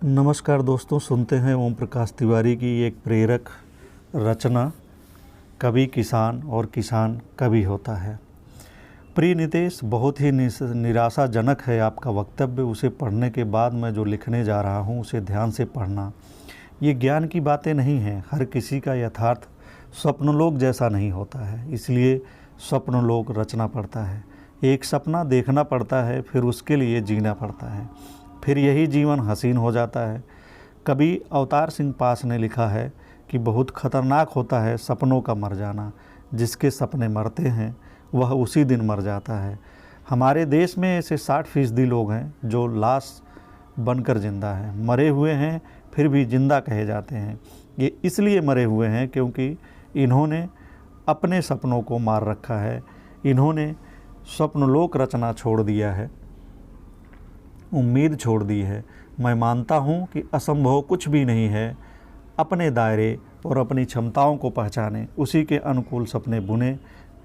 नमस्कार दोस्तों, सुनते हैं ओम प्रकाश तिवारी की एक प्रेरक रचना कवि किसान और किसान कवि होता है। प्रिय नितेश, बहुत ही निराशाजनक है आपका वक्तव्य। उसे पढ़ने के बाद मैं जो लिखने जा रहा हूँ उसे ध्यान से पढ़ना। ये ज्ञान की बातें नहीं हैं। हर किसी का यथार्थ स्वप्नलोक जैसा नहीं होता है, इसलिए स्वप्नलोक रचना पड़ता है। एक सपना देखना पड़ता है, फिर उसके लिए जीना पड़ता है, फिर यही जीवन हसीन हो जाता है। कवि अवतार सिंह पास ने लिखा है कि बहुत खतरनाक होता है सपनों का मर जाना। जिसके सपने मरते हैं वह उसी दिन मर जाता है। हमारे देश में ऐसे 60% लोग हैं जो लाश बनकर जिंदा हैं, मरे हुए हैं फिर भी जिंदा कहे जाते हैं। ये इसलिए मरे हुए हैं क्योंकि इन्होंने अपने सपनों को मार रखा है। इन्होंने स्वप्नलोक रचना छोड़ दिया है, उम्मीद छोड़ दी है। मैं मानता हूँ कि असंभव कुछ भी नहीं है। अपने दायरे और अपनी क्षमताओं को पहचाने, उसी के अनुकूल सपने बुने,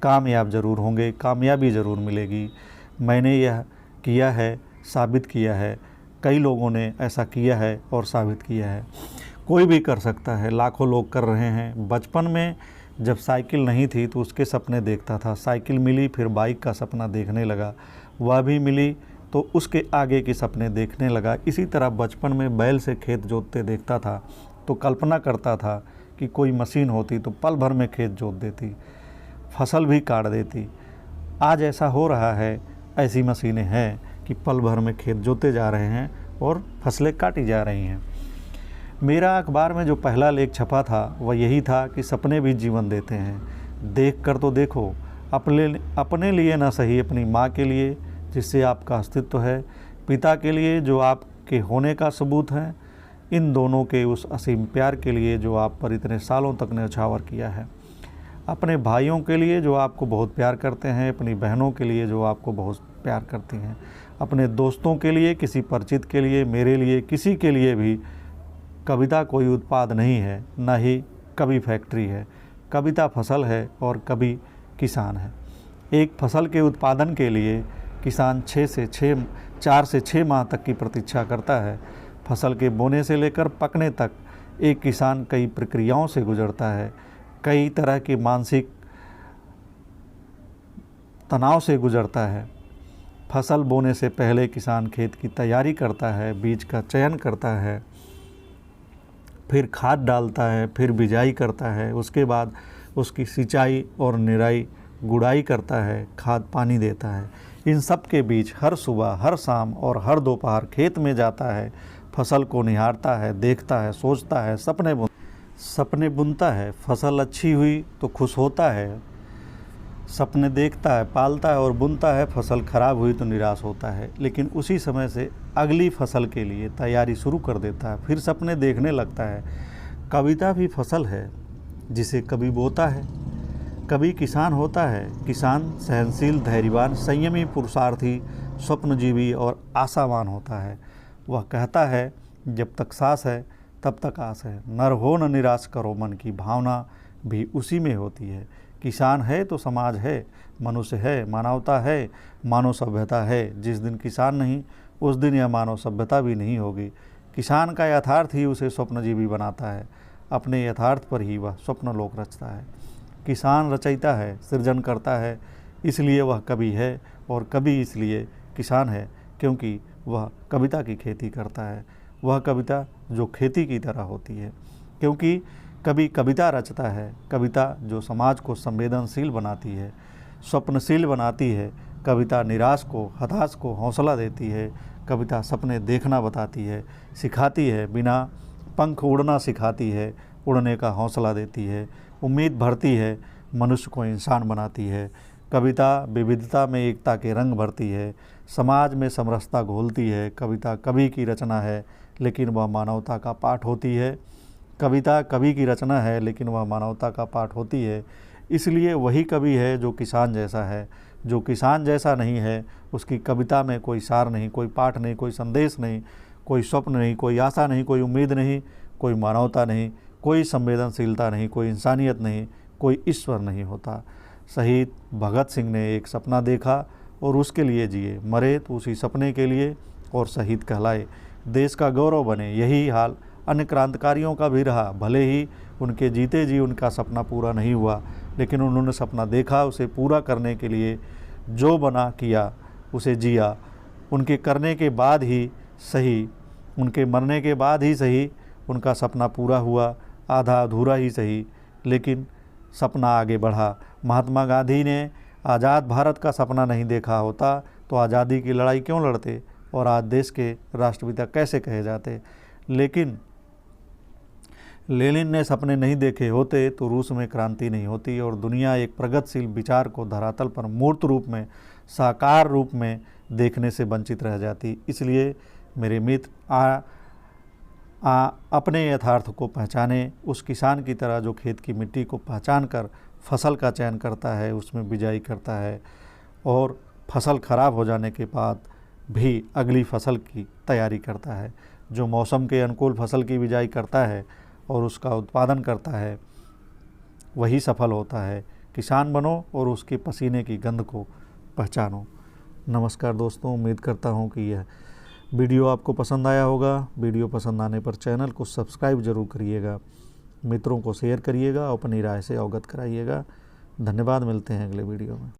कामयाब ज़रूर होंगे, कामयाबी ज़रूर मिलेगी। मैंने यह किया है, साबित किया है। कई लोगों ने ऐसा किया है और साबित किया है। कोई भी कर सकता है, लाखों लोग कर रहे हैं। बचपन में जब साइकिल नहीं थी तो उसके सपने देखता था। साइकिल मिली, फिर बाइक का सपना देखने लगा। वह भी मिली तो उसके आगे के सपने देखने लगा। इसी तरह बचपन में बैल से खेत जोतते देखता था तो कल्पना करता था कि कोई मशीन होती तो पल भर में खेत जोत देती, फसल भी काट देती। आज ऐसा हो रहा है, ऐसी मशीनें हैं कि पल भर में खेत जोते जा रहे हैं और फसलें काटी जा रही हैं। मेरा अखबार में जो पहला लेख छपा था वह यही था कि सपने भी जीवन देते हैं। देख कर तो देखो, अपने लिए ना सही, अपनी माँ के लिए जिससे आपका अस्तित्व है, पिता के लिए जो आपके होने का सबूत है, इन दोनों के उस असीम प्यार के लिए जो आप पर इतने सालों तक न्यौछावर किया है, अपने भाइयों के लिए जो आपको बहुत प्यार करते हैं, अपनी बहनों के लिए जो आपको बहुत प्यार करती हैं, अपने दोस्तों के लिए, किसी परिचित के लिए, मेरे लिए, किसी के लिए भी। कविता कोई उत्पाद नहीं है, न ही कवि फैक्ट्री है। कविता फसल है और कवि किसान है। एक फसल के उत्पादन के लिए किसान 4 से 6 माह तक की प्रतीक्षा करता है। फसल के बोने से लेकर पकने तक एक किसान कई प्रक्रियाओं से गुजरता है, कई तरह के मानसिक तनाव से गुजरता है। फसल बोने से पहले किसान खेत की तैयारी करता है, बीज का चयन करता है, फिर खाद डालता है, फिर बिजाई करता है, उसके बाद उसकी सिंचाई और निराई गुड़ाई करता है, खाद पानी देता है। इन सब के बीच हर सुबह, हर शाम और हर दोपहर खेत में जाता है, फसल को निहारता है, देखता है, सोचता है, सपने बुनता है। फसल अच्छी हुई तो खुश होता है, सपने देखता है, पालता है और बुनता है। फसल खराब हुई तो निराश होता है, लेकिन उसी समय से अगली फसल के लिए तैयारी शुरू कर देता है, फिर सपने देखने लगता है। कविता भी फसल है जिसे कवि बोता है। कवि किसान होता है। किसान सहनशील, धैर्यवान, संयमी, पुरुषार्थी, स्वप्नजीवी और आशावान होता है। वह कहता है, जब तक सांस है तब तक आस है। नर हो न निराश करो मन की भावना भी उसी में होती है। किसान है तो समाज है, मनुष्य है, मानवता है, मानव सभ्यता है। जिस दिन किसान नहीं उस दिन यह मानव सभ्यता भी नहीं होगी। किसान का यथार्थ ही उसे स्वप्नजीवी बनाता है। अपने यथार्थ पर ही वह स्वप्नलोक रचता है। किसान रचयिता है, सृजन करता है, इसलिए वह कवि है। और कवि इसलिए किसान है क्योंकि वह कविता की खेती करता है। वह कविता जो खेती की तरह होती है, क्योंकि कवि कविता रचता है। कविता जो समाज को संवेदनशील बनाती है, स्वप्नशील बनाती है। कविता निराश को, हताश को हौसला देती है। कविता सपने देखना बताती है, सिखाती है। बिना पंख उड़ना सिखाती है, उड़ने का हौसला देती है। उम्मीद भरती है, मनुष्य को इंसान बनाती है। कविता विविधता में एकता के रंग भरती है, समाज में समरसता घोलती है। कविता कवि की रचना है लेकिन वह मानवता का पाठ होती है। कविता कवि की रचना है लेकिन वह मानवता का पाठ होती है। इसलिए वही कवि है जो किसान जैसा है। जो किसान जैसा नहीं है उसकी कविता में कोई सार नहीं, कोई पाठ नहीं, कोई संदेश नहीं, कोई स्वप्न नहीं, कोई आशा नहीं, कोई उम्मीद नहीं, कोई मानवता नहीं, कोई संवेदनशीलता नहीं, कोई इंसानियत नहीं, कोई ईश्वर नहीं होता। शहीद भगत सिंह ने एक सपना देखा और उसके लिए जिए, मरे तो उसी सपने के लिए और शहीद कहलाए। देश का गौरव बने। यही हाल अन्य क्रांतिकारियों का भी रहा। भले ही उनके जीते जी उनका सपना पूरा नहीं हुआ, लेकिन उन्होंने सपना देखा, उसे पूरा करने के लिए जो बना किया, उसे जिया। उनके करने के बाद ही सही, उनके मरने के बाद ही सही उनका सपना पूरा हुआ, आधा अधूरा ही सही, लेकिन सपना आगे बढ़ा। महात्मा गांधी ने आज़ाद भारत का सपना नहीं देखा होता तो आज़ादी की लड़ाई क्यों लड़ते और आज देश के राष्ट्रपिता कैसे कहे जाते। लेकिन लेनिन ने सपने नहीं देखे होते तो रूस में क्रांति नहीं होती और दुनिया एक प्रगतिशील विचार को धरातल पर मूर्त रूप में, साकार रूप में देखने से वंचित रह जाती। इसलिए मेरे मित्र अपने यथार्थ को पहचाने। उस किसान की तरह जो खेत की मिट्टी को पहचान कर फसल का चयन करता है, उसमें बिजाई करता है और फसल खराब हो जाने के बाद भी अगली फसल की तैयारी करता है। जो मौसम के अनुकूल फसल की बिजाई करता है और उसका उत्पादन करता है, वही सफल होता है। किसान बनो और उसके पसीने की गंध को पहचानो। नमस्कार दोस्तों, उम्मीद करता हूँ कि यह वीडियो आपको पसंद आया होगा। वीडियो पसंद आने पर चैनल को सब्सक्राइब ज़रूर करिएगा, मित्रों को शेयर करिएगा और अपनी राय से अवगत कराइएगा। धन्यवाद। मिलते हैं अगले वीडियो में।